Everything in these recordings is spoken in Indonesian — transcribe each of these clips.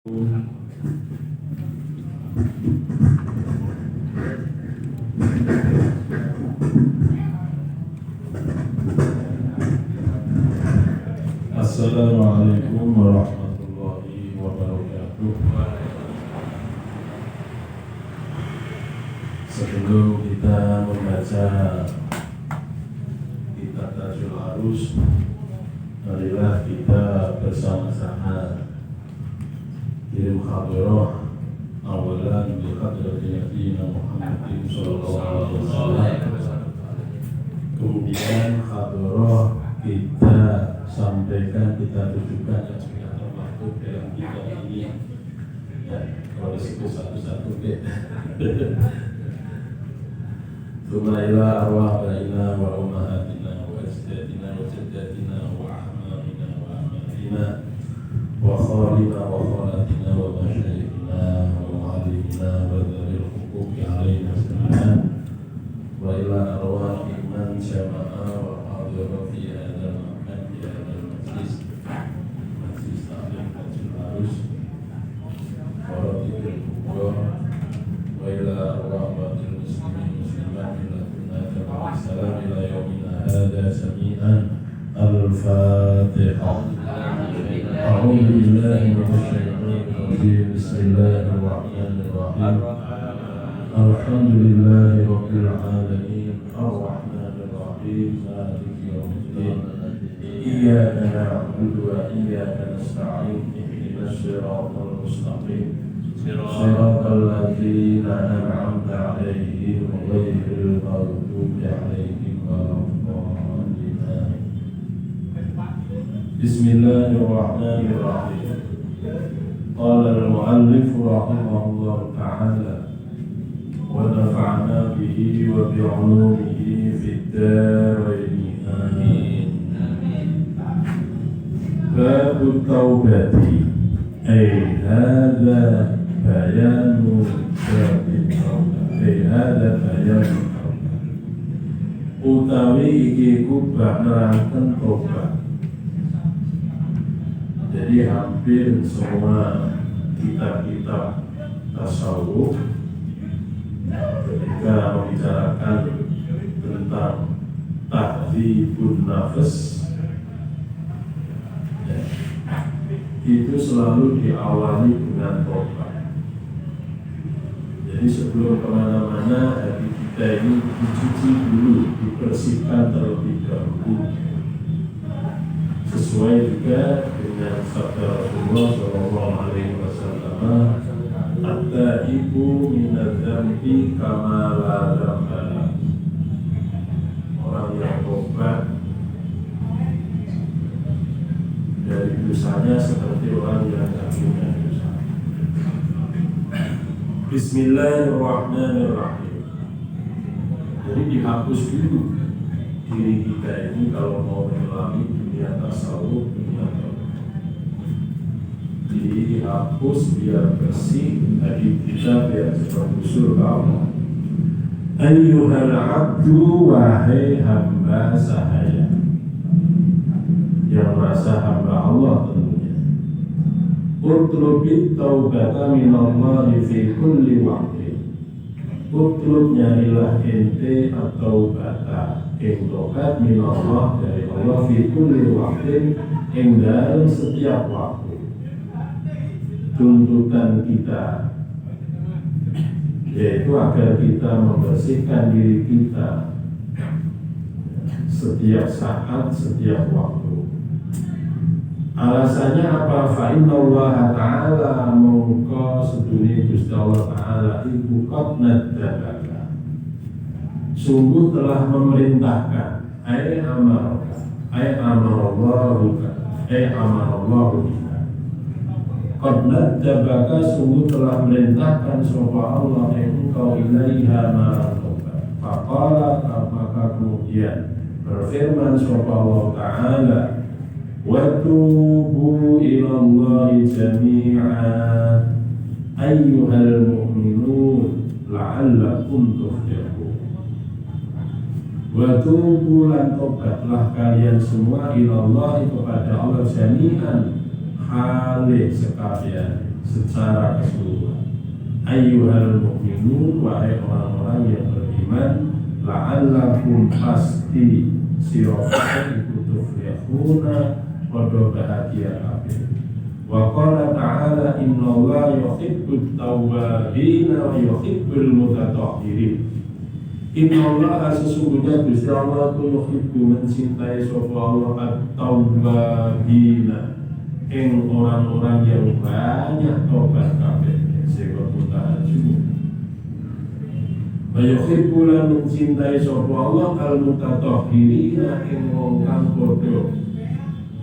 Assalamualaikum warahmatullahi wabarakatuh. Sebelum kita membaca kitab Tajul Arus, marilah kita bersama-sama kirim khabarah awalan bi hadrati Nabi Muhammad sallallahu alaihi wasallam. Kemudian khabarah kita sampaikan, kita tujukan yang sudah termaktub dalam kitab ini. Ya, kalau disebut satu-satu deh. Tsumma ila arwahina wa ummahatina wa ajdatina wa jaddatina wa ahmamina wa amatina wa khalina wa khalatina wa masyayikhina wa mu'allimina wa dzawil huquqi alaina jami'an wa ila arwahi man syama'a wa hadira fi hadzal makan fi hadzal majlis ta'lim Tajul Arus wa radikul kubra wa ila arwahatil muslimin muslimat ila salam ila yaumina hadza jami'an al-fatihah. أعوذ بالله من الشيطان الرجيم بسم الله الرحمن الرحيم الحمد لله رب العالمين الرحمن الرحيم مالك يوم الدين إياك نعبد وإياك نستعين اهدنا الصراط المستقيم صراط الذين أنعمت عليهم غير المغضوب عليهم ولا الضالين. بسم الله الرحمن الرحيم. قال المؤلف رحمه الله تعالى ونفعنا به وبعلومه في الدارين آمين. باب التوبة أي هذا بيان باب التوبة أي هذا بيان التوبة utawi iki kubah nerangkan tobat. Jadi hampir semua kitab-kitab tasawuf ketika membicarakan tentang tahdzibun nafs, ya, itu selalu diawali dengan tobat. Jadi sebelum kemana-mana, hati kita ini dicuci dulu, dibersihkan terlebih dahulu, sesuai juga dengan sabda Rasulullah Shallallahu Alaihi Wasallam, at-taibu minadz-dzambi kama la dzamba. Orang yang tobat dari dosanya seperti orang yang tidak punya dosa. Bismillahirrahmanirrahim. Jadi dihapus dulu diri kita ini kalau mau menyelami dunia tasawuf, dunia tauhid. Dihapus biar bersih, hati kita biar cepat usul ke Allah. Ayyuhal abdu, wahai hamba sahaya yang merasa hamba Allah tentunya. Utlubit taubata minallahi fi kulli waqtin. Utlub nyarilah ente atau bata ing tobat minallah dari Allah fi kulli waqtin ing dalam setiap waktu. Tuntutan kita yaitu agar kita membersihkan diri kita setiap saat, setiap waktu. Alasannya apa? Fa innallaha ta'ala mongko sedune Gusti Allah Ta'ala iku qad nadzabaka, sungguh telah memerintahkan, ai amaraka, ai amarallahu bika. Qad nadzabaka, sungguh telah merintahkan sapa Allah engkau ilaiha maratoba. Faqala, maka kemudian berfirman sapa Allah Ta'ala, wa tubu ilallahi jami'a ayyuhal mu'minun la'allakum tuflihun. Wa tubu lan tobatlah kalian semua ilallahi kepada Allah jami'an halih sekalian secara keseluruhan. Ayyuhal mu'minun, wahai orang-orang yang beriman, la'allakum pasti sirofah iku tuflihuna padha bahagia kabeh. Wa qala ta'ala innallaha yuhibbut tawwabina wa yuhibbul mutatahhirin. Innallaha sesungguhnya Gusti Allah itu yuhibbu mencintai sapa Allah at-tawwabina ing orang-orang yang banyak tobat kabeh sehingga mutahajjud. Wa yuhibbu lan mencintai sapa Allah al-mutatahhirina ing wong kang padha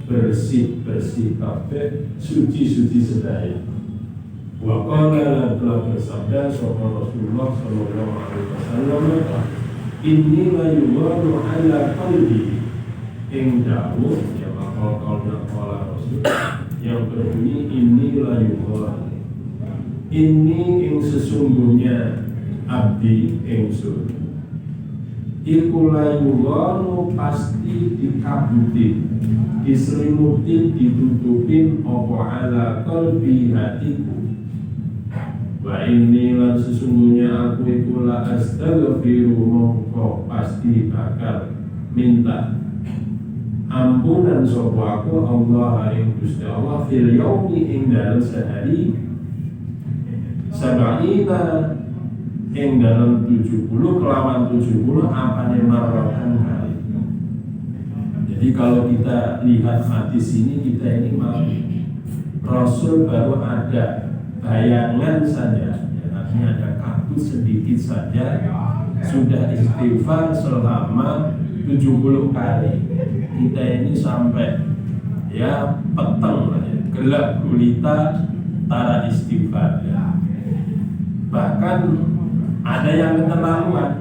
bersih kabeh, suci sedaya. Wa qala lan telah bersabda sapa Rasulullah sallallahu alaihi wasallam, inni la yughadu ala qalbi ing dawuh ya bakal Rasul yang berbunyi inni la yughadu, inni ing sesungguhnya abdi ingsun iku la yughadu pasti dikabuti, diselimuti, ditutupin apa ala qalbi hatiku. Wa inni lan sesungguhnya aku iku la astaghfiru mongko pasti bakal minta ampunan sapa aku Allah ing Gusti Allah fil yaumi ing dalem sehari sab'ina ing dalam 70 kelawan 70 apane marratan kali. Jadi kalau kita lihat hadis ini, kita ini mau Rasul baru ada bayangan saja, ya, artinya ada kabut sedikit saja sudah istighfar selama 70 kali. Kita ini sampai ya peteng ya, gelap gulita tara istighfar ya. Bahkan ada yang keterlaluan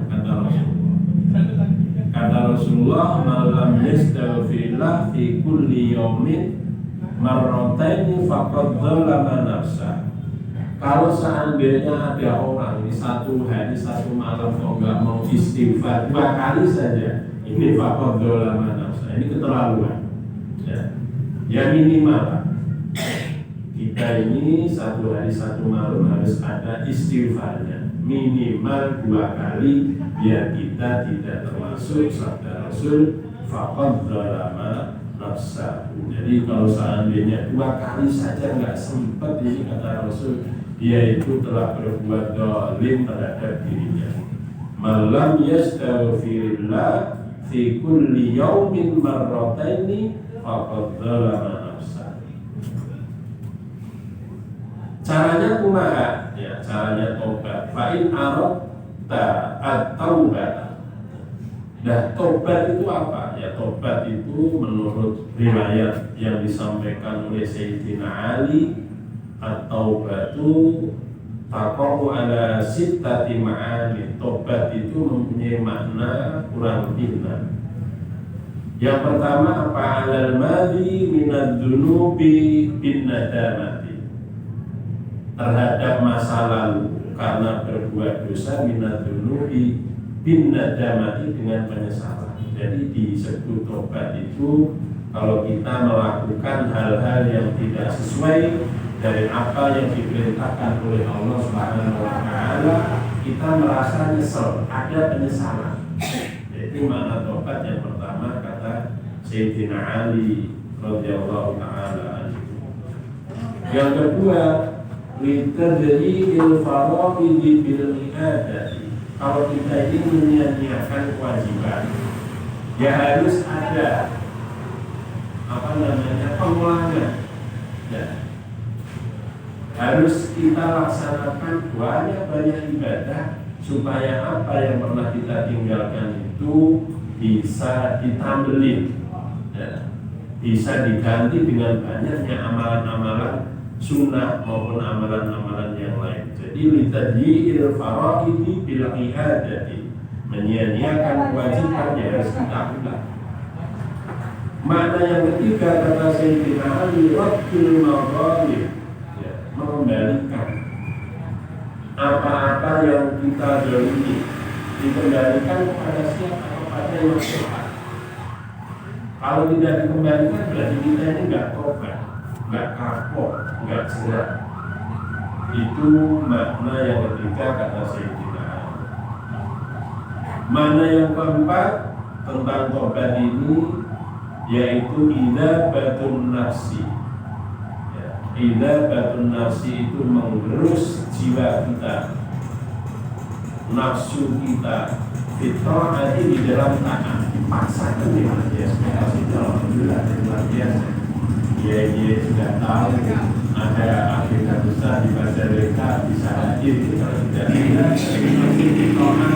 kata Rasulullah malam yastaghfirullah fi kulli yaumin marrataini faqad dzalama nafsa. Kalau seandainya ada orang di satu hari satu malam kok nggak mau istighfar 2 kali saja, ini faqad dzalama nafsa, ini keterlaluan ya minimal kita ini satu hari satu malam harus ada istighfarnya minimal 2 kali biar kita tidak termasuk sabda Rasul faqad dzalama nafsahu. Jadi kalau seandainya 2 kali saja nggak sempat, ini kata Rasul dia itu telah berbuat zalim terhadap dirinya. Malam yastaghfirillah fi kulli yaumin marrataini faqad dzalama nafsahu. Caranya kumaha? Ya, caranya tobat. Fa in aradta at-taubah. Nah, tobat itu apa? Ya, tobat itu menurut riwayat yang disampaikan oleh Sayyidina Ali, at-taubatu taqa'u ala sittati ma'ani. Tobat itu mempunyai makna kurang lebih 6. Yang pertama apa? Alal madhi minad dunubi bin nadamati, terhadap masa lalu karena berbuat dosa, minad dunubi bin nadamati dengan penyesalan. Jadi disebut tobat itu kalau kita melakukan hal-hal yang tidak sesuai dari apa yang diperintahkan oleh Allah Subhanahu wa taala, kita merasa nyesel, ada penyesalan. Jadi makna tobat yang pertama kata Sayyidina Ali radhiyallahu taala. Yang kedua, litadri'il fara'idi bil i'adati. Kalau kita ini menyia-nyiakan kewajiban, ya harus ada pengulangan. Ya. Harus kita laksanakan banyak ibadah supaya apa yang pernah kita tinggalkan itu bisa ditambelin, ya. Bisa diganti dengan banyaknya amalan-amalan sunnah maupun amalan-amalan yang lain. Jadi litadhi'il fara'idi bil i'adati, menyia-nyiakan kewajiban yang harus kita ulang. Makna yang ketiga kata Sayyidina Ali, raddul madhalim, ya, mengembalikan apa-apa yang kita zalimi, dikembalikan kepada siapa? Kepada yang berhak. Kalau tidak dikembalikan berarti kita ini nggak tobat, nggak kapok, nggak jerah. Itu makna yang ketiga kata Sayyidina. Makna yang keempat tentang tobat ini yaitu idzabatun nafsi. Idzabatun nafsi itu menggerus jiwa kita, nafsu kita, fitrah di dalam taat, dipaksakan ya alhamdulillah luar biasa. Dia sudah tahu ada agenda besar di Majalengka bisa hadir kalau tidak masih fitrah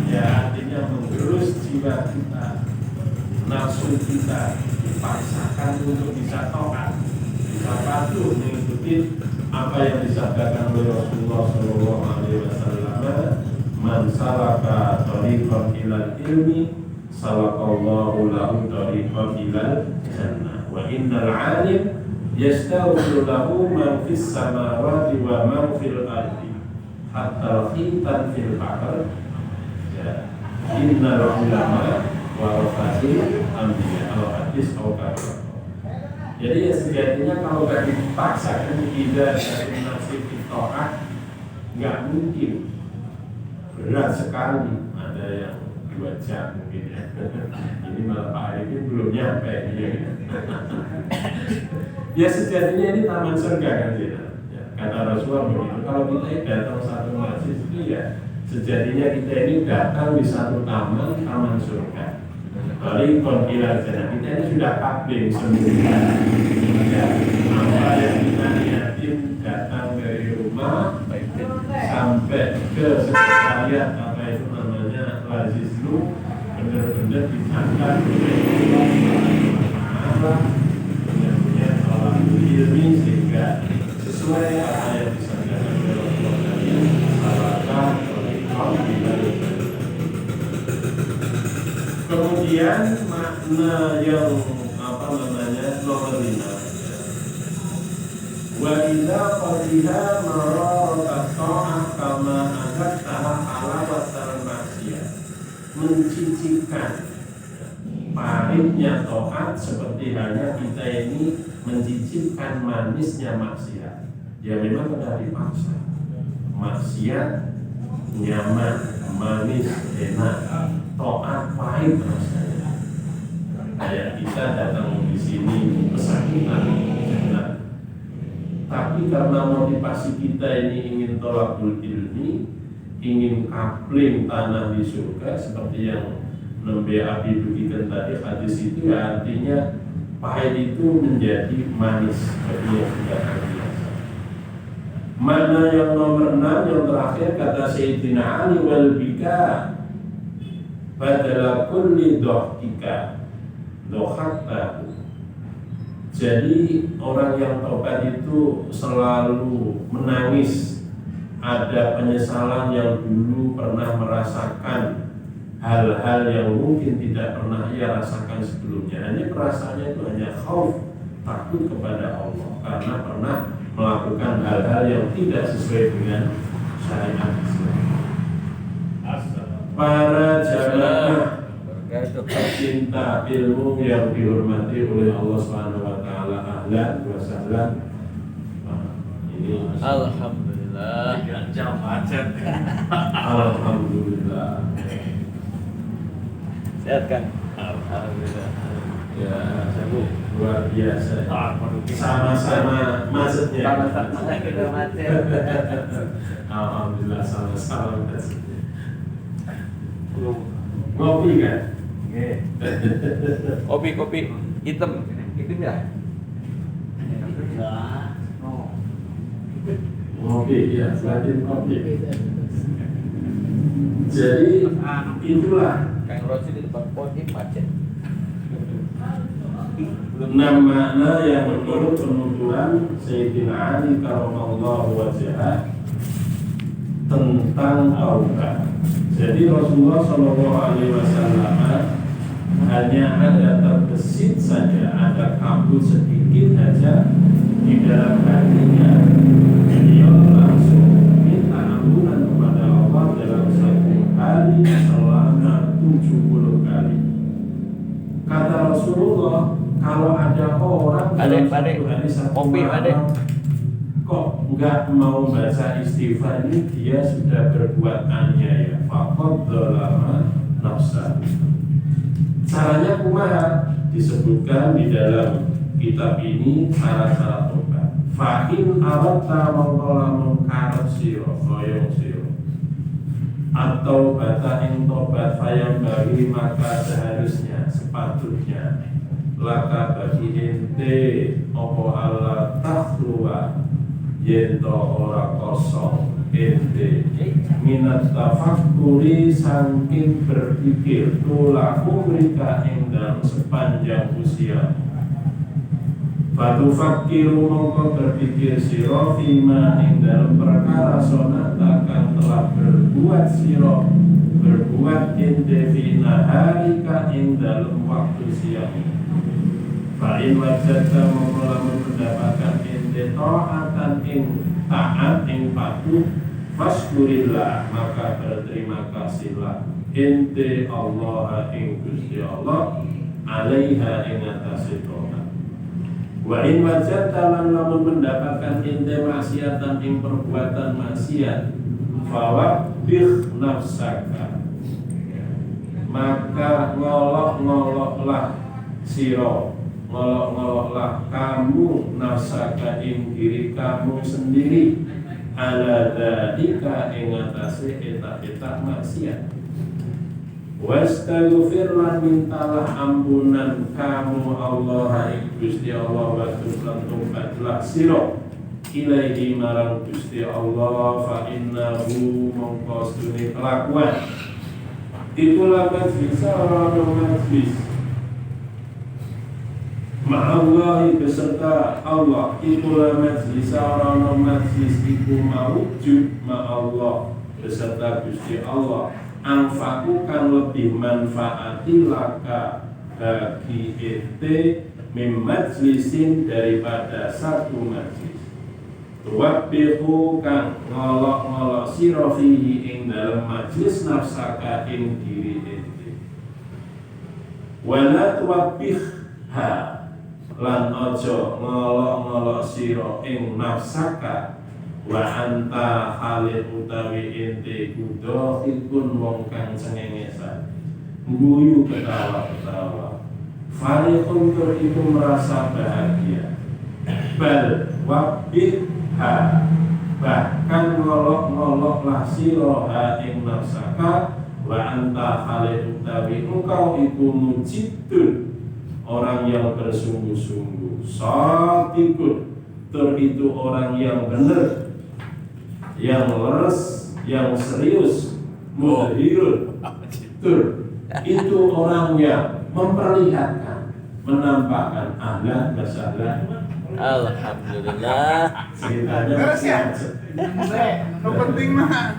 ya, artinya menggerus jiwa kita, nafsu kita dipaksakan untuk bisa taat, bisa patuh mengikuti apa yang disabdakan oleh Rasulullah SAW. Man salaka thariqan ilal ilmi salakallahu lahu thariqan ilal jannah wa innal 'alim yastaghfiru lahu man fis samawati wa man fil ardi hatta khitan fil bahr ya innal ulama warasatul anbiya al-hadis al-karim. Jadi ya sejatinya kalau gak dipaksakan tidak dari nasib ta'ah nggak mungkin, berat sekali. Ada yang 2 jam mungkin ya. Ini malah Pak Arifin belum nyampe ya. Ya sejatinya ini taman surga kan ya. Kata Rasulullah begitu. Kalau kita datang satu masjid itu ya sejatinya kita ini datang di satu taman surga. Dari konfilan kita ini sudah taklim semua. Ya, apa yang kita niatin datang dari rumah sampai ke sekretariat apa itu namanya Lazizlu, benar-benar dicatat Allah, benar-benar Allah ilmi sehingga sesuai apa yang disampaikan oleh Rasulullah tadi, salahkan kemudian makna yang nomor 5 wa idza qadiha mararata ta'ah kama azataha alawatal maksiyah, mencicipkan pahitnya taat seperti halnya kita ini mencicipkan manisnya maksiat. Ya memang sudah dipaksa. Maksiat nyaman, manis, enak, taat pahit rasanya. Kayak kita datang di sini pesakitan, tapi karena motivasi kita ini ingin tolakul ilmi, ingin kapling tanah di surga seperti yang Nabi Abi berikan tadi hadis itu ya, artinya pahit itu menjadi manis bagi yang sudah terbiasa. Mana yang nomor 6 yang terakhir kata Sayyidina Ali wal bika badala kulli dohtika dohaktahu. Jadi orang yang tobat itu selalu menangis, ada penyesalan yang dulu pernah merasakan hal-hal yang mungkin tidak pernah ia rasakan sebelumnya. Hanya perasaannya itu hanya khauf, takut kepada Allah karena pernah melakukan hal-hal yang tidak sesuai dengan syariat Islam. Para jamaah cinta ilmu yang dihormati oleh Allah Subhanahu wa taala, ahlan wa sahlan. Ini alhamdulillah. Jam macet. Alhamdulillah. Sehat kan? Alhamdulillah. Ya, luar biasa. Sama-sama macetnya. Sama-sama kita macet. Alhamdulillah sama-sama macet. Ngopi kan? Kopi hitam. Hitam ya? Ngopi ya, selain kopi. Jadi itulah Kang Rosi di depan podi macet. 6 makna yang menurut penuturan Sayyidina Ali karramallahu wajhah tentang taubat. Jadi Rasulullah SAW hanya ada terbesit saja, ada kabut sedikit saja di dalam hatinya. Beliau langsung minta ampunan kepada Allah dalam 1 hari selama 70 kali. Kata Rasulullah, kalau ada orang dalam 1 hari 1 kopi, malam kok nggak mau baca istighfar ini dia sudah berbuat aniaya, faqad dzalama nafsahu. Caranya kumaha? Disebutkan di dalam kitab ini cara-cara tobat. Fa in aradta mangkalamun karep sira koyong sira atau bata ing tobat fayam bagi, maka seharusnya sepatutnya laka bagi ente opo ala takhluwa yento ora kosong ente minat tafakkuri saking berpikir tulaku mereka ing dalam sepanjang usia. Batu fakiru mongko berpikir siro fima ing dalam perkara sonata kang telah berbuat siro berbuat ente fina harika ing dalam waktu siang. Fa'in wajadka mongko lamun mendapatkan ente ta'atan ing taat ing patuh faskurillah, maka berterima kasihlah ente Allah ing Gusti Allah alaiha ing atase taat. Wa in wajadta lan lamun mendapatkan ente maksiatan ing perbuatan maksiat fawabbih nafsaka, maka ngolok-ngoloklah sira, ngolok-ngoloklah kamu nafsaka ing diri kamu sendiri ala dzalika ing atase eta-eta maksiat. Wastaghfir lan mintalah ampunan kamu Allah ing Gusti Allah wa lan tobatlah sira ilaihi marang Gusti Allah fa innahu mongko stune kelakuan itulah majlis orang majlis ma'allahi beserta Allah, itulah majlis orang majlis iku mawujud ma'allah beserta Gusti Allah. Anfaku kan lebih manfaati laka bagi ente mim majlisin daripada satu majlis. Tuwabbihu kan ngolok-ngolok sira fihi ing dalam majlis nafsaka ing diri ente. Wala tuwabbihha lan ojo ngolok-ngolok sira ing nafsaka wa anta halil utawi ente kudo ikun wong kang cengengesan guyu ketawa-ketawa farihun tur itu merasa bahagia bal wabbihha bahkan ngolok-ngoloklah siroha ing nafsaka wa anta halil utawi engkau itu mujidun orang yang bersungguh-sungguh satikun tur itu orang yang benar, yang leres, yang serius, mudhirun. Itu orang yang memperlihatkan, menampakkan ahlan wasahlan. Alhamdulillah. Ceritanya No penting mah.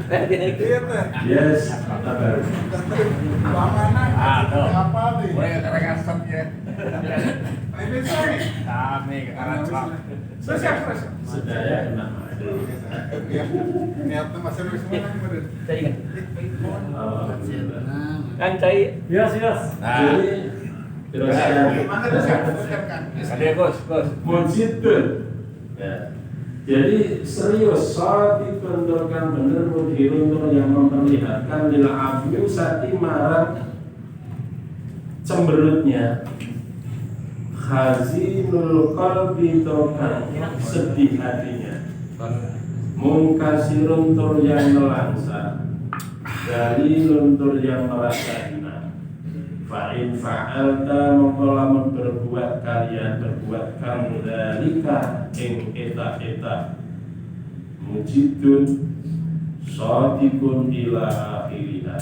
yes, sabar. Keamanan. Apa nih? Boleh katakan stop ya. Ini saya. Kami ke arah Trump. Saya. Sedaya kena. Ya. Niatnya masih harus mana kemarin? Alhamdulillah. Kang Cai. Yes. Jadi teruskan. Ada Gus. Mujidun. Ya. Jadi serius saat dibenturkan benar mudhirun yang memperlihatkan lil afu sati marang cemberutnya hazinul qalbi tokan sedih hatinya mungkasirun tur yang melangsa dari luntur yang merasa hina. Fa'in fa'alta mongkolamun berbuat kalian berbuat kamu dalika ing eta-eta mujidun sadiqun ila akhirina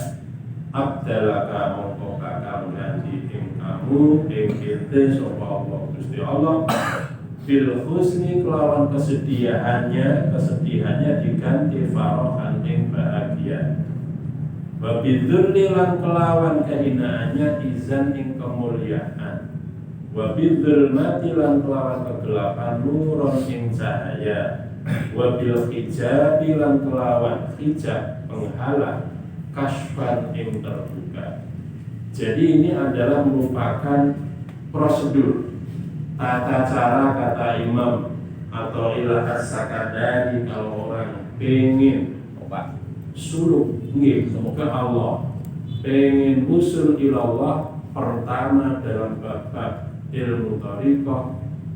abdalaka mongko kakang ganti ing kamu ing ente sapa Allah Gusti Allah bil husni kelawan kesedihannya diganti farohan ing bahagia. Wabidzulli lan kelawan kehinaannya izan ing kemuliaan. Wabidzulmati lan kelawan kegelapan nuron ing cahaya. Wabil hijabi lan kelawan hijab penghalang kasfan ing terbuka. Jadi ini adalah merupakan prosedur tata cara kata Imam atau ilah as-sakandari kalau orang pengen Obat. suluk ke Allah, pengen usul ilallah, pertama dalam bab ilmu thariqah,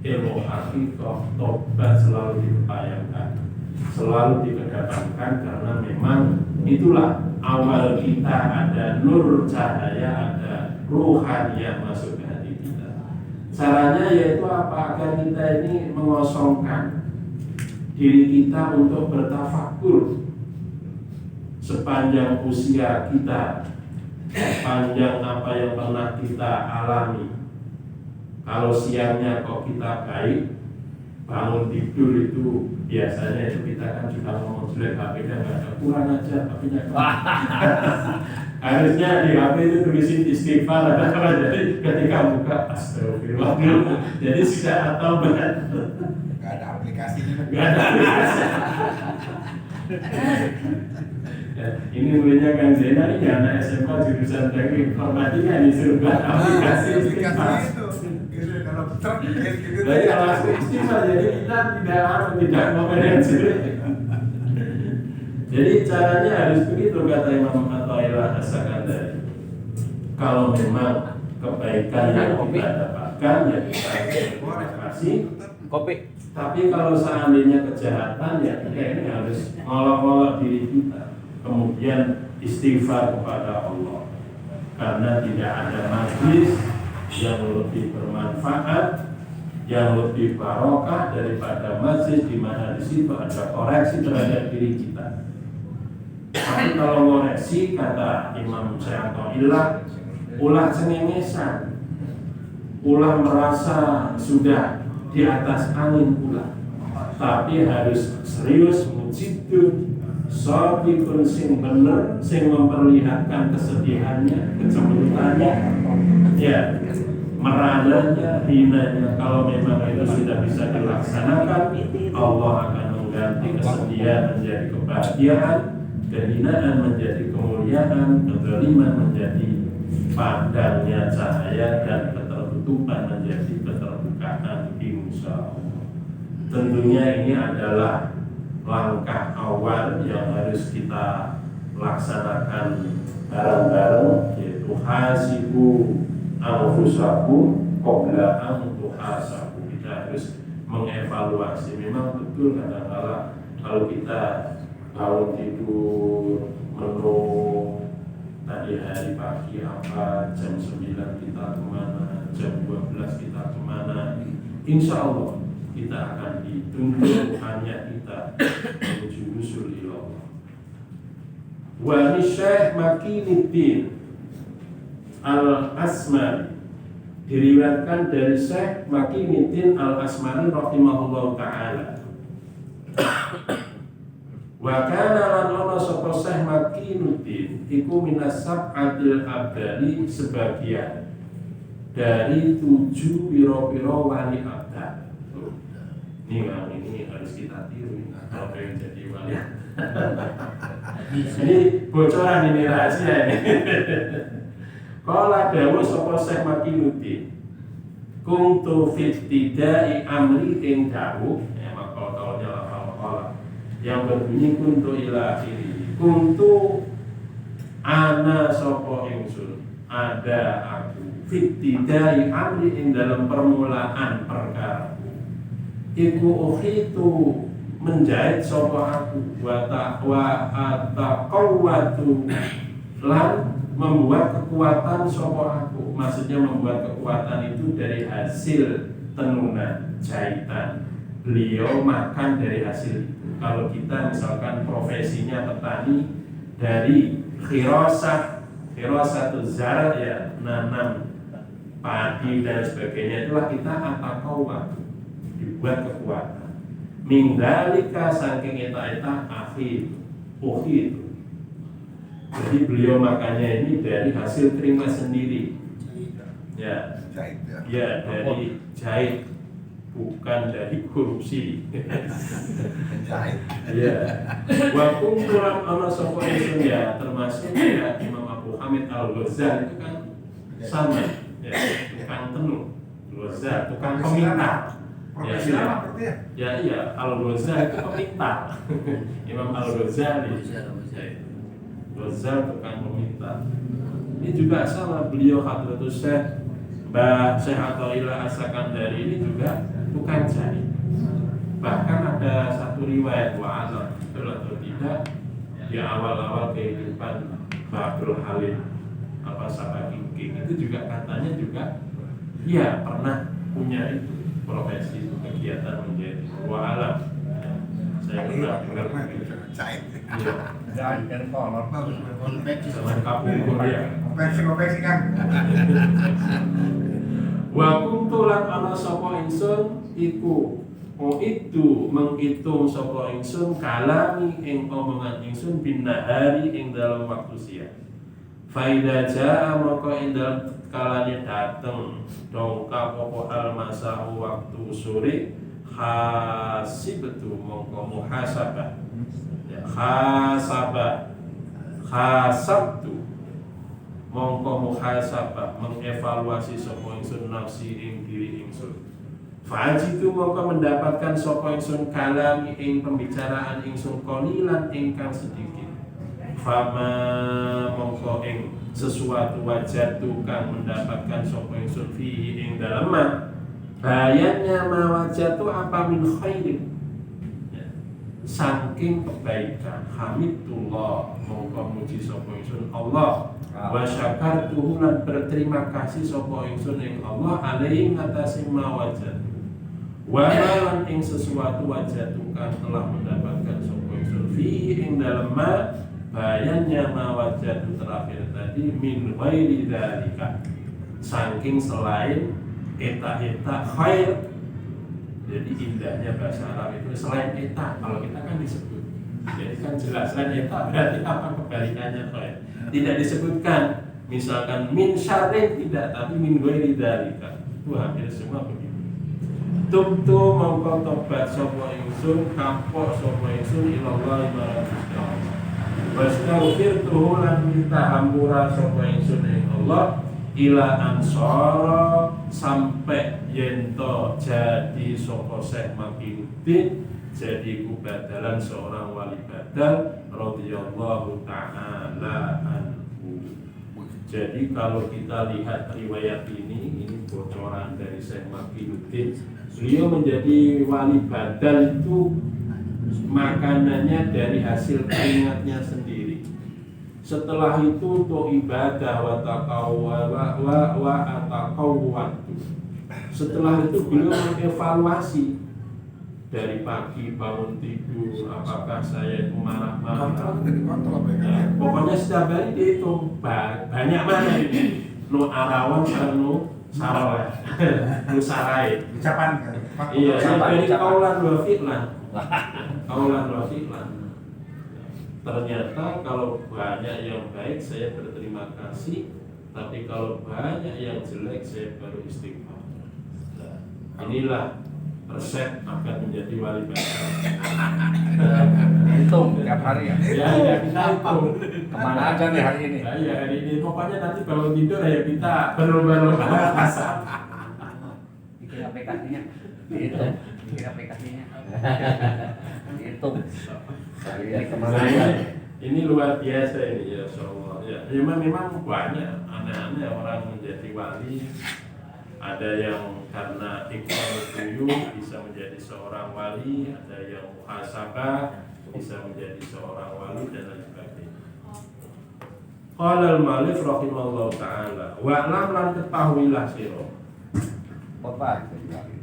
ilmu hakikah, tobat selalu diupayakan, selalu dikedepankan, karena memang itulah awal kita, ada nur cahaya, ada ruhaniyah masuk ke hati kita. Caranya yaitu apa? Agar kita ini mengosongkan diri kita untuk bertafakur sepanjang usia kita, sepanjang apa yang pernah kita alami. Kalau siangnya kok kita baik, bangun tidur itu biasanya itu kita kan juga ngomong jelek, HP-nya nggak ada, kurang aja HP-nya. Harusnya di HP itu tulisin istighfar ada apa, jadi ketika buka astagfirullah, jadi sudah atau benar. Nggak ada aplikasinya. Nggak ada aplikasi. Ya, ini muridnya Kang Zena ini anak SMA jurusan teknik informatika disuruh buat aplikasi istighfar. Itu gitu kalau truk gitu. Jadi kalau istighfar, jadi kita tidak memanajer. Jadi caranya harus begitu kata Imam Athaillah As-Sakandari. Kalau memang kebaikan yang kita dapatkan ya kita terima kasih. Kopi. Tapi kalau seandainya kejahatan ya kita ini harus ngolok-ngolok diri kita, kemudian istighfar kepada Allah, karena tidak ada majlis yang lebih bermanfaat, yang lebih barokah daripada majlis di mana di situ ada koreksi terhadap diri kita. Tapi kalau koreksi kata Imam Syaikhul Ilah, ulah cengengesan, ulah merasa sudah di atas angin pula, tapi harus serius mujidun sabikun sing bener, sing memperlihatkan kesedihannya, kecemburuannya, ya, merananya, hinanya. Kalau memang itu sudah bisa dilaksanakan, Allah akan mengganti kesedihan menjadi kebahagiaan, kehinaan menjadi kemuliaan, kezaliman menjadi padamnya cahaya, dan ketertutupan menjadi keterbukaan, insya Allah. Tentunya ini adalah langkah awal yang harus kita laksanakan bareng-bareng, yaitu hasibu anfusakum qabla an tuhasabu. Kita harus mengevaluasi. Memang betul kadang-kala kalau kita bangun tidur menu tadi hari pagi apa, jam 9 kita kemana, jam 12 kita kemana, insya Allah kita akan dituntut hanya kita menuju usul ilallah. Wa Syekh Makinuddin Al-Asmari, diriwayatkan dari Syekh Makinuddin Al-Asmari rahimahullah ta'ala. Wa kana lan ana sapa Syekh Makinuddin iku minas sab'atil abdali, sebagian dari 7 piro-piro wali abdal. Ini harus kita tiru kalau pengen jadi wali. Ini bocoran, ini rahasia ini. Qala dawuh sapa Syekh Makinuddin, kuntu fitidai amri ing dawuh, ya maka kaulnya lafal yang berbunyi kuntu ila akhiri. Kuntu ana sapa ingsun, ada aku, fitidai amri ing dalam permulaan perkara. Iku ukhitu menjahit sapa aku, wa ataqawwatu lan membuat kekuatan sapa aku. Maksudnya membuat kekuatan itu dari hasil tenunan, jahitan. Beliau makan dari hasil itu. Kalau kita misalkan profesinya petani, dari khirasatu zara, ya, nanam padi dan sebagainya, itulah kita ataqawwatu, dibuat kekuatan. Mindalika saking eta akhir itu. Jadi beliau makannya ini dari hasil keringat sendiri. Ya, ya dari jahit, bukan dari korupsi. Jahit. Ya. Wa kumpulan ana sapa ingsun, ya, termasuk ya Imam Abu Hamid Al-Ghazali itu kan sama, ya, tukang tenun, Ghazali tukang peminta. Profesi iya. apa berarti ya? Ya iya, Al-Ghazali itu peminta. Imam Al-Ghazali. Ghazal tukang peminta. Ini juga sama, beliau Hadratus Syekh Mbah Syekh Athaillah As-Sakandari ini juga tukang jahit. Bahkan ada satu riwayat wa'alam, betul atau tidak, di awal-awal kehidupan Abdul Halim apa Sabaki itu juga katanya juga ya pernah punya itu profesi itu, kegiatan menjadi wa'alam. Saya pernah dengar begitu. Jahit. Iya. Jangan dan kolor. Bagus. Sama kapur ya. Konveksi kan. Wa kuntulan ana sapa ingsun iku itu menghitung sapa ingsun kalami ing omongan ingsun binahari ing dalam waktu siang. Faida jaa maka ing dalam kalane dateng dongkap apa almasahu waktu sore hasibtu mongko muhasabah. Ya hasabtu mongko muhasabah mengevaluasi sapa ingsun nafsi ing diri ingsun. Fajitu mongko mendapatkan sapa ingsun kalami ing pembicaraan ingsun qalilan ingkang sedikit. Fama mongko ing sesuatu wajah tukang mendapatkan sapa ingsun fihi ing dalem bayannya mawajatu apa min khairin ya. Saking kebaikan hamidullah mongko muji sapa ingsun Allah wa syakartuhu lan berterima kasih sapa ingsun ing Allah alaihi ngatasi mawajat wa lan ing sesuatu wajah tukang telah mendapatkan sapa ingsun fihi ing dalem bayannya mawajat terakhir tadi min ghairi dzalika saking selain eta khair. Jadi indahnya bahasa Arab itu selain eta, kalau kita kan disebut. Jadi kan jelas selain eta berarti apa kebalikannya khair. Tidak disebutkan misalkan min syarrin tidak, tapi min ghairi dzalika. Itu hampir semua begitu. Tubtu mongko tobat sapa ingsun kapok sapa ingsun ilallah marang Allah. Wastaghfirtuhu lan minta hampura sapa ingsun ing Allah ila ansara sampai yento jadi sapa Syekh Makiuddin jadi kubadalan seorang wali badal radhiyallahu ta'ala anhu. Jadi kalau kita lihat riwayat ini bocoran dari Syekh Makiuddin, beliau menjadi wali badal itu makanannya dari hasil keringatnya sendiri. Setelah itu untuk ibadah wa ataqawwatu. Setelah itu beliau mengevaluasi dari pagi bangun tidur, apakah saya itu marah-marah. Ya, pokoknya setiap hari dihitung banyak mana ini. Nu arawan nu sarawat. Nu sarai. Ucapan kan. Iya, dari kaulan wa fi'lan. Kaulan wa fi'lan. Ternyata kalau banyak yang baik saya berterima kasih, tapi kalau banyak yang jelek saya baru istighfar. Nah, inilah resep akan menjadi wali badal. Hitung tiap hari ya. Ya kita hitung. Kemana aja nih hari ini? Nah, ya hari ini pokoknya nanti kalau tidur ya kita berlomba-lomba masak. Bikin aplikasinya. Hitung. Bikin aplikasinya. Hitung. Hari ini kemana aja? Ini luar biasa ini ya Allah. Ya, memang banyak aneh-aneh orang menjadi wali. Ada yang karena ikhlas tuyuh bisa menjadi seorang wali, ada yang muhasabah bisa menjadi seorang wali dan lain sebagainya. Qala al-Malik rahimahullah ta'ala wa'lam lan ketahuilah sira. Bapak jadi wali.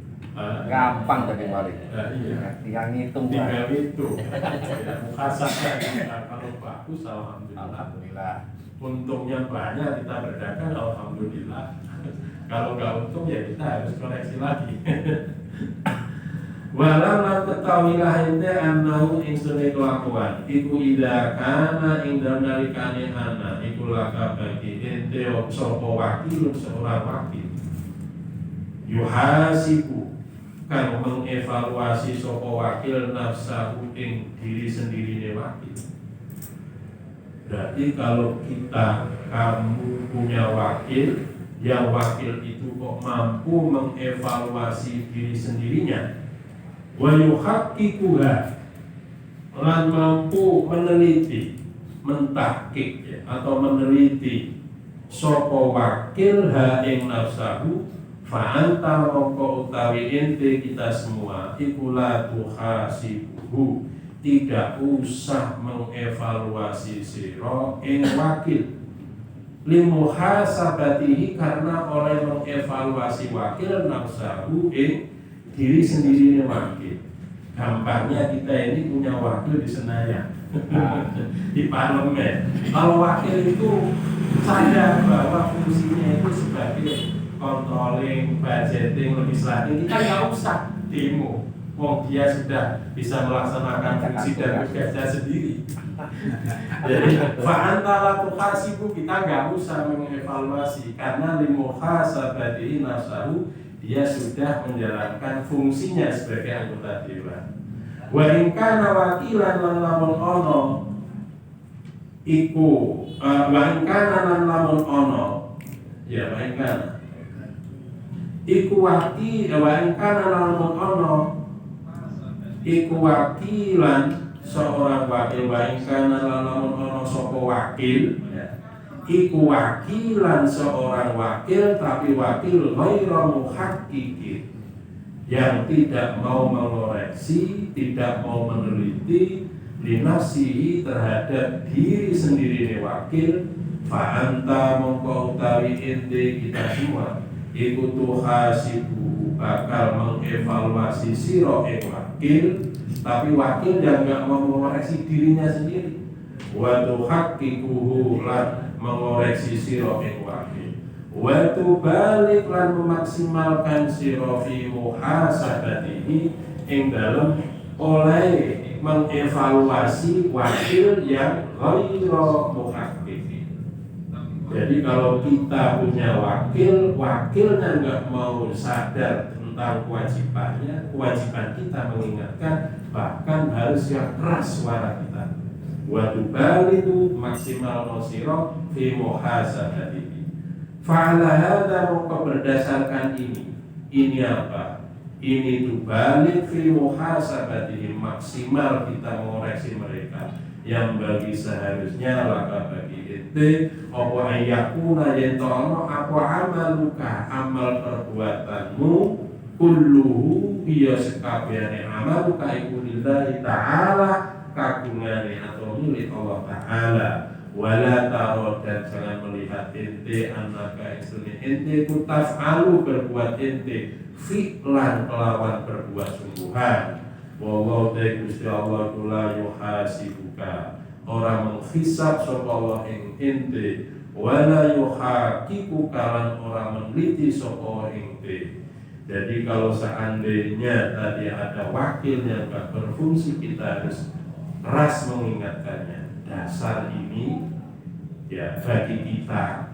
Gampang jadi wali. Iya. Tinggal ngitung. Tinggal itu. Muhasabah kalau bagus alhamdulillah. Alhamdulillah. Untungnya banyak kita berdagang alhamdulillah. Kalau nggak untung ya kita harus koreksi lagi. Walau lan ketahuilah ente annahu ing sune kelakuan iku ida kana ing dalem nalikane ana iku laka bagi ente sapa wakil seorang wakil yuhasibu kang mengevaluasi sapa wakil nafsahu ing diri sendirine wakil. Berarti kalau kamu punya wakil yang wakil itu kok mampu mengevaluasi diri sendirinya, wa yuhaqqiquha, lan mampu meneliti, mentahqiq ya, atau meneliti sapa wakil ha ing nafsahu, fa anta mongko utawi ente kita semua iku la tuhasibuhu, tidak usah mengevaluasi sira ing wakil, limuhasabatihi, karena oleh mengevaluasi wakil nafsahu ing diri sendiri wakil. Gampangnya kita ini punya wakil di Senayan, di parlemen. Kalau wakil itu sadar bahwa fungsinya itu sebagai controlling, budgeting, legislatif, kita nggak usah demo. Wong dia sudah bisa melaksanakan fungsi dan tugasnya sendiri. Jadi fa'antala tuhasibu, kita nggak usah mengevaluasi karena limuhasabatihi nafsahu, dia sudah menjalankan fungsinya sebagai anggota dewan. Wa in kana wakilan lan lamun ono iku wa in kana lan lamun ono ya wa in kana iku wa in kana lan lamun ono iku wakilan seorang wakil, wa in kana lan lamun ono sapa wakil ya. Iku wakilan seorang wakil, tapi wakil ghairu muhaqqiqin, yang tidak mau mengoreksi, tidak mau meneliti linafsihi, terhadap diri sendiri ini wakil. Fa anta mongko utawi ente kita semua iku tuhasibu, bakal mengevaluasi sira ing wakil, tapi wakil yang enggak mau mengoreksi dirinya sendiri. Wa tuhaqqiquhu, lan mengoreksi sira ing wakil. Wa tubalik, lan memaksimalkan sira fi muhasabatihi, ing dalem oleh mengevaluasi wakil yang ghairu muhaqqiqin. Jadi kalau kita punya wakil, wakilnya nggak mau sadar tentang kewajibannya, kewajiban kita mengingatkan, bahkan harus yang keras suara kita. Wa tubalidu, maksimal nosiro fi muhasabatihi. Fa'ala hadza, maka berdasarkan ini apa? Ini tubalik fi muhasabatihi, maksimal kita mengoreksi mereka. Yang bagi seharusnya laka bagi ente apa ayyakuna yentono apa amaluka, amal perbuatanmu, kulluhu hiya sekabehane amaluka iku lillahi ta'ala, kagungane atau milik Allah Ta'ala. Wala taro, dan jangan melihat ente anaka istune ente ku taf'alu, berbuat ente fi'lan kelawan berbuat sungguhan. Wallahu ta'ala Gusti Allah kula yuhasibuka, orang menghisab sapa Allah ing ente, wala yuhaqiquka, lan orang meneliti sapa ente. Jadi kalau seandainya tadi ada wakil yang gak berfungsi, kita harus keras mengingatkannya. Dasar ini ya bagi kita,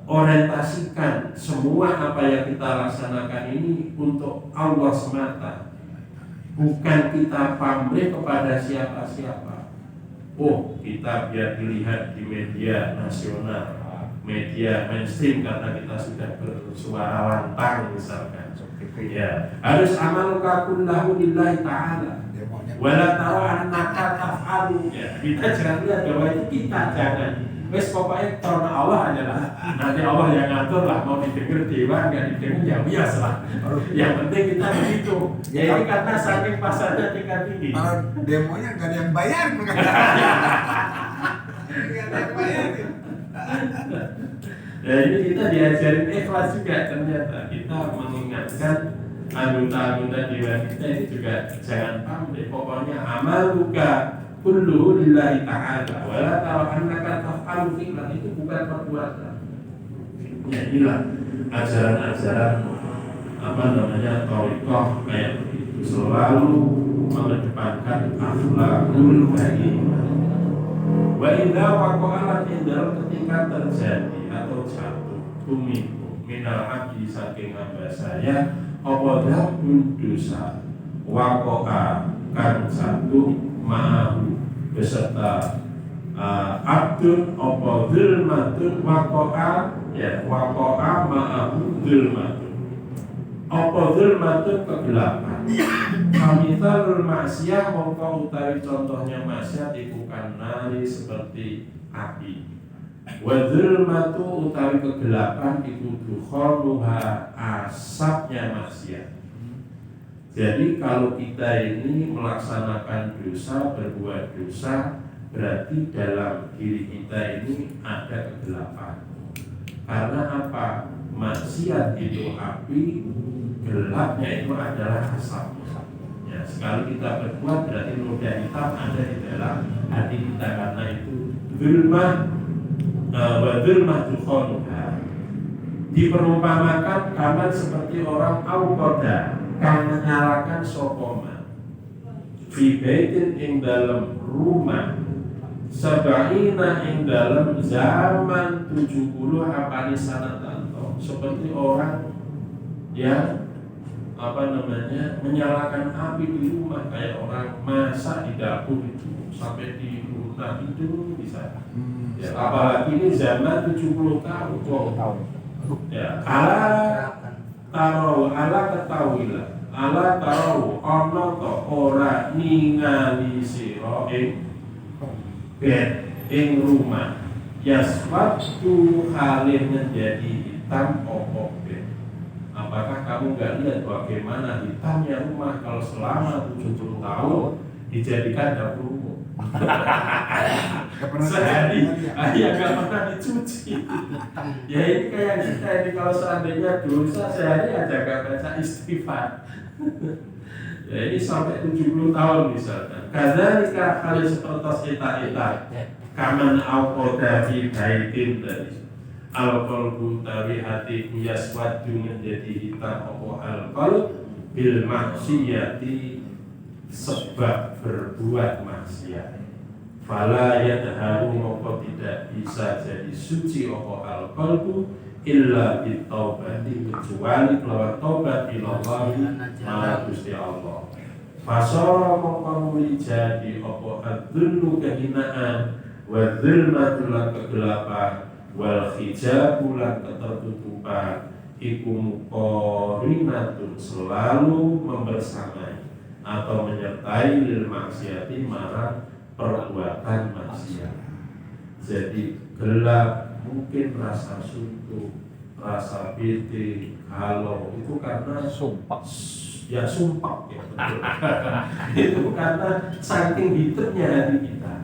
orientasikan semua apa yang kita laksanakan ini untuk Allah semata, bukan kita pamrih kepada siapa-siapa. Oh, kita biar dilihat di media nasional, media mainstream, karena kita sudah bersuara lantang misalkan. Ya, harus amaluka kullahu lillahi ta'ala. Wala tahu annaka taf'alu. Ya, kita jangan lihat bahwa itu kita, jangan. Wes pokoknya karena Allah aja lah. Nanti Allah yang ngatur lah, mau didengar dewan, nggak didengar ya bias lah. Yang penting kita begitu. Ya ini karena saking pasarnya tingkat tinggi. Kalau demonya nggak ada yang bayar, nggak ada yang bayar. Ya ini kita diajarin ikhlas juga, ternyata kita mengingatkan anggota-anggota dewan kita ini juga jangan pamrih. Pokoknya amaluka kulluhu lillahi ta'ala, wala tara annaka taf'alu fi'lan, itu bukan perbuatan. Ya inilah ajaran-ajaran apa namanya thariqah kayak begitu, selalu mengedepankan akhlakul karimah. Wa idza waqa'a, ketika terjadi atau jatuh tumiku minal abdi saking hamba saya apa dhabun dosa, waqa'a kan jatuh ma'ahu beserta abdun apa dzulmatun, waqa'a Ya, waqa'a ma'ahu dzulmatun. Apa dzulmatun kegelapan. Kamithalul maksiyah mongko utawi contohnya maksiat iku kanari seperti api. Wa dzulmatu utawi kegelapan iku dukhanuha asapnya maksiat. Jadi kalau kita ini melaksanakan dosa, berbuat dosa, berarti dalam diri kita ini ada kegelapan. Karena apa? Maksiat itu api, gelapnya itu adalah asap. Ya, sekali kita berbuat berarti noda hitam ada di dalam hati kita, karena itu dzulmah wa dzulmah dukhanuha. Diperumpamakan kaman seperti orang auqada kang menyalakan sopoma fi baitin ing dalam rumah sabaina ing dalam zaman 70 apane sanatanto, seperti orang yang menyalakan api di rumah, kayak orang masak di dapur itu sampai di rumah itu bisa. Ya, apalagi ini zaman 70 tahun. Ya, ala ketahuilah, ala tahu ono to ora ningali sira ing rumah yaswatu halin menjadi hitam opo bed. Apakah kamu nggak lihat bagaimana hitamnya rumah kalau selama 70 tahun dijadikan dapur umum? Sehari nggak pernah dicuci. Ya ini kayak kita ini, kalau seandainya dosa sehari aja nggak baca istighfar. Ya ini sampai 70 tahun misalkan. Kadzalika hal seperti eta kaman auqada fi baitin tadi. Al-qalbu tawi hati yaswadu menjadi hitam apa al-qalb bil maksiyati sebab berbuat maksiat. Fala yadharu moko tidak bisa jadi suci apa al-qalbu illa bitaubati, kecuali kelawan taubat ilallahi maha Gusti Allah. Fasara moko muli jadi apa adzullu kehinaan wa dzulmatu lan kegelapan wal hijabu lan ketertutupan iku muqarinatun selalu membersamai atau menyertai lil maksiati marang perbuatan maksiat. Jadi gelap, mungkin rasa suntuk, rasa bete, halau, itu karena sumpah. Ya sumpah ya, itu karena saking hitungnya hati kita.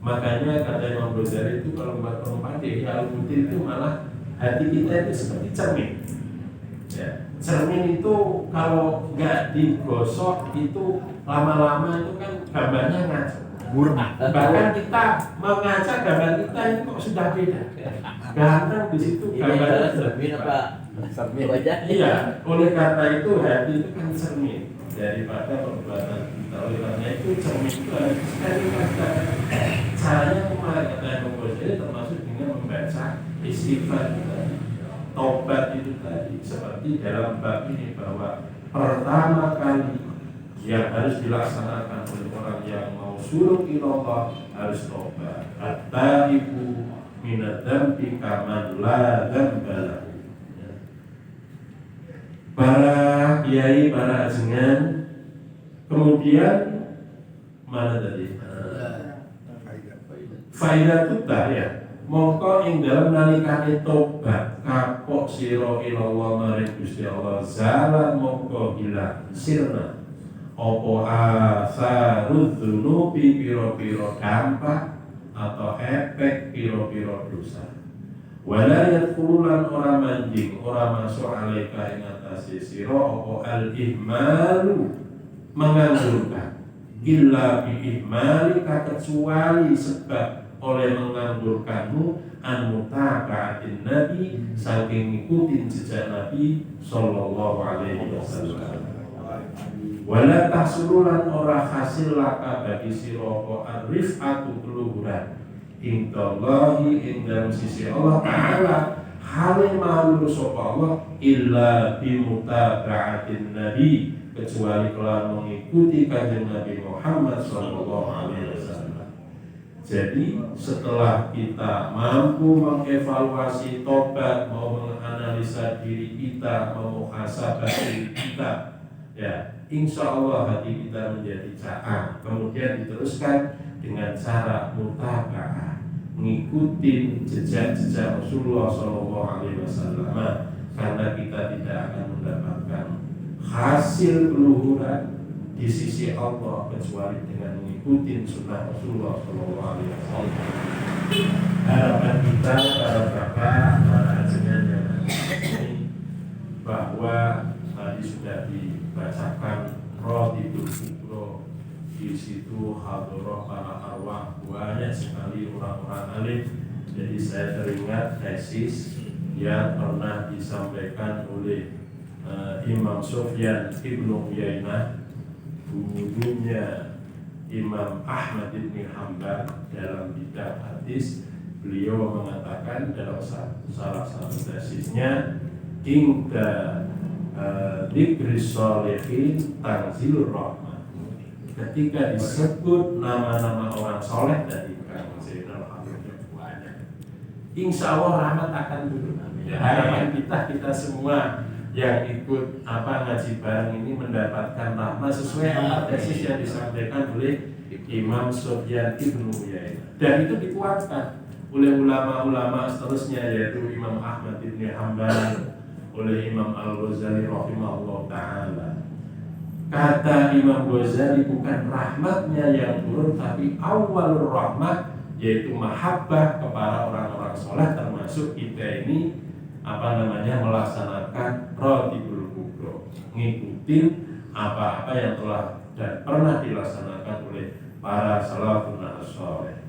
Makanya kata Imam Ghazali itu kalau buat perempuan dia al-mutil itu malah hati kita itu seperti cermin. Ya, cermin itu kalau nggak digosok itu lama-lama itu kan gambarnya ngaco. Bahkan kita mengaca gambar kita ini kok sudah beda. Karena di situ gambarnya cermin apa? Iya, oleh karena itu hati itu kan cermin daripada perbuatan kita. Oleh karena itu cermin itu harus sekali baca. Caranya kemarin kata Imam Ghazali termasuk dengan membaca istighfar tadi, taubat itu tadi, seperti dalam bab ini bahwa pertama kali yang harus dilaksanakan oleh orang yang mau suruk ilallah harus taubat. At-taibu minad dzambi kaman la dzamba lahu. Para kiai, para ajengan, kemudian mana tadi? Faidah tutah ya. Mongko ing dalem nalikane tobat kapok sira ilallah maring Gusti Allah zalan mongko hilang sirna apa asarud dzunubi pira-pira dampak atau efek pira-pira dosa. Wala yadkhululan ora manjing ora masuk alaika ing atase sira apa al-ihmalu menganggur illa bi-ihmalika kecuali sebab oleh menganggur an mutaba'atin Nabi saking ngikutin jejak Nabi sallallahu alaihi wasallam. Wala tahsululan ora hasil laka bagi sira apa arifatu keluhuran indallahi ing dalam sisi Allah Ta'ala hale malu sapa Allah illa bi mutaba'atin Nabi kecuali kalau mengikuti kanjeng Nabi Muhammad sallallahu alaihi wasallam. Jadi setelah kita mampu mengevaluasi tobat, mau menganalisa diri kita, mau muhasabah diri kita, ya insya Allah hati kita menjadi cakap. Kemudian diteruskan dengan cara mutaba'ah, ngikutin jejak-jejak Rasulullah SAW, karena kita tidak akan mendapatkan hasil keluhuran di sisi Allah kecuali dengan mengikuti sunnah Rasulullah SAW. Harapan kita para bapak, para ajengan yang ini bahwa tadi sudah dibacakan Rotibul Kubro, di situ hadroh para arwah, banyak sekali orang-orang alim. Jadi saya teringat tesis yang pernah disampaikan oleh Imam Sufyan Ibnu Uyainah, gurunya Imam Ahmad bin Hanbal dalam bidang hadis. Beliau mengatakan dalam salah satu tesisnya, Inda dzikris sholihin tanzilur rahmah. Ketika disebut nama-nama orang soleh dari Kang Zainal Abidin banyak, insya Allah rahmat akan turun. Ya, harapan kita semua yang ikut ngaji bareng ini mendapatkan rahmat sesuai dengan tesis yang disampaikan oleh Imam Sufyan Ibnu Uyainah, dan itu dikuatkan oleh ulama-ulama seterusnya, yaitu Imam Ahmad bin Hanbal, oleh Imam Al-Ghazali rahimahullah ta'ala. Kata Imam Ghazali, bukan rahmatnya yang turun, tapi awal rahmat, yaitu mahabbah kepada orang-orang soleh, termasuk kita ini melaksanakan Rotibul Kubro, ngikutin apa-apa yang telah dan pernah dilaksanakan oleh para salafun as-saleh.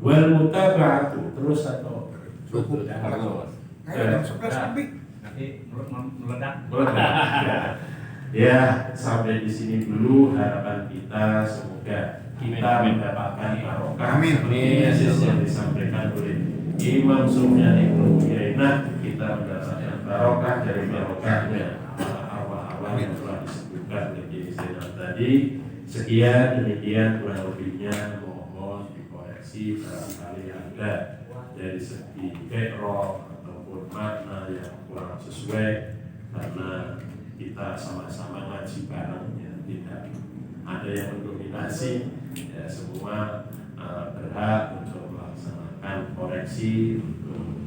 Wal mutaba'atu, terus atau Cukup. Ayo, jam 11 lebih. Nanti meledak. Ya, sampai di sini dulu harapan kita, semoga kita mendapatkan barokah. Amin. Tesis yang disampaikan oleh Imam Sufyan Ibnu Uyainah, kita mendapatkan barokah dari barokahnya awal-awal yang telah disebutkan oleh Kiai Zainal tadi. Sekian, demikian kurang lebihnya, mohon dikoreksi barangkali ada dari segi background ataupun makna yang kurang sesuai, karena kita sama-sama ngaji bareng, ya, tidak ada yang mendominasi, ya, semua berhak untuk melaksanakan koreksi, untuk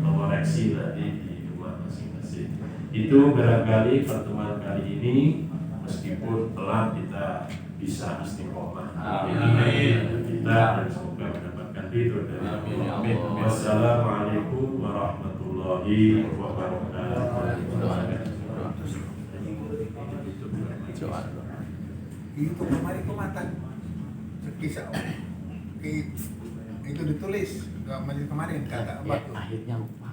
mengoreksi nanti di rumah masing-masing. Itu barangkali pertemuan kali ini, meskipun telah kita bisa istiqomah. Amin. Kita dan semoga mendapatkan ridho dari Allah. Wassalamualaikum warahmatullahi wabarakatuh. Itu kemarin kematan kisah itu ditulis majelis kemarin kata apa tuh? Akhirnya lupa.